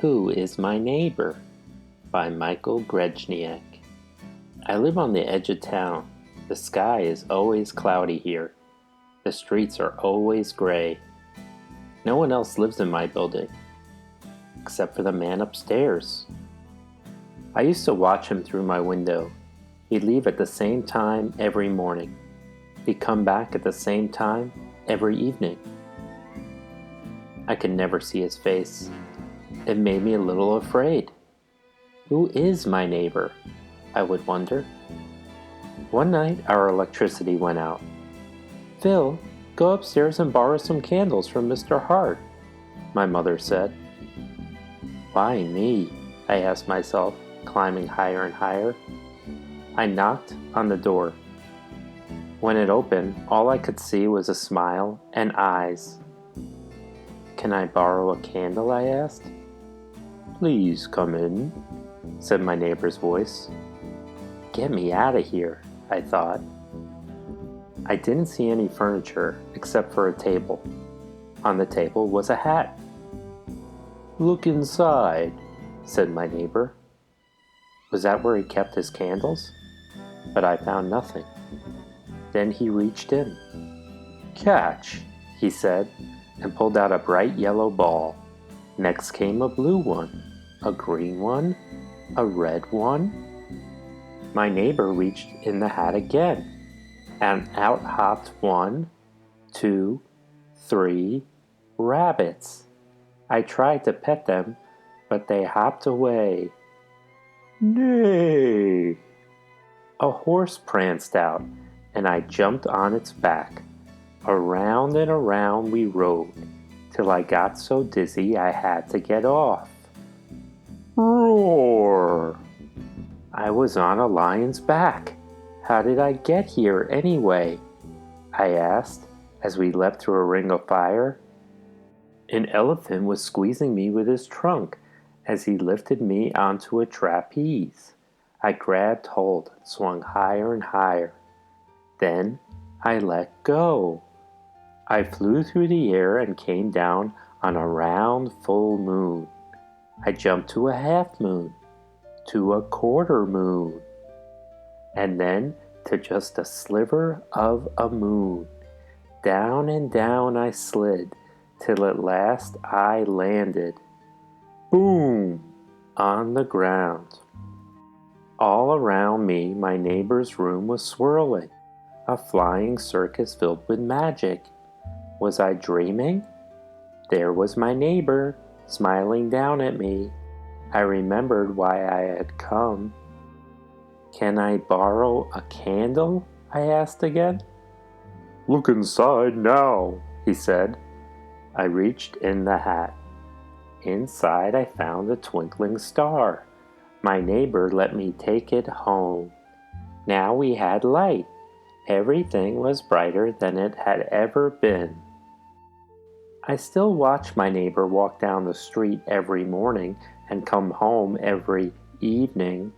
Who is My Neighbor? By Michael Grechniak. I live on the edge of town. The sky is always cloudy here. The streets are always gray. No one else lives in my building, except for the man upstairs. I used to watch him through my window. He'd leave at the same time every morning. He'd come back at the same time every evening. I could never see his face. It made me a little afraid. Who is my neighbor? I would wonder. One night our electricity went out. Phil, go upstairs and borrow some candles from Mr. Hart, my mother said. Why me? I asked myself, climbing higher and higher. I knocked on the door. When it opened, all I could see was a smile and eyes. Can I borrow a candle? I asked. Please come in, said my neighbor's voice. Get me out of here, I thought. I didn't see any furniture except for a table. On the table was a hat. Look inside, said my neighbor. Was that where he kept his candles? But I found nothing. Then he reached in. Catch, he said, and pulled out a bright yellow ball. Next came a blue one, a green one, a red one. My neighbor reached in the hat again, and out hopped 1, 2, 3 rabbits. I tried to pet them, but they hopped away. Nay! A horse pranced out, and I jumped on its back. Around and around we rode, till I got so dizzy I had to get off. Roar! I was on a lion's back. How did I get here anyway? I asked as we leapt through a ring of fire. An elephant was squeezing me with his trunk as he lifted me onto a trapeze. I grabbed hold and swung higher and higher. Then I let go. I flew through the air and came down on a round full moon. I jumped to a half moon, to a quarter moon, and then to just a sliver of a moon. Down and down I slid, till at last I landed, boom, on the ground. All around me, my neighbor's room was swirling, a flying circus filled with magic. Was I dreaming? There was my neighbor, smiling down at me. I remembered why I had come. Can I borrow a candle? I asked again. Look inside now, he said. I reached in the hat. Inside I found a twinkling star. My neighbor let me take it home. Now we had light. Everything was brighter than it had ever been. I still watch my neighbor walk down the street every morning and come home every evening.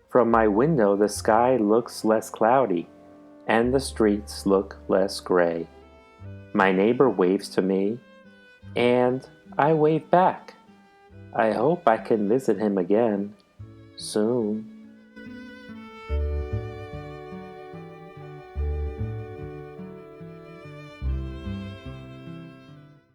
From my window, the sky looks less cloudy, and the streets look less gray. My neighbor waves to me, and I wave back. I hope I can visit him again soon.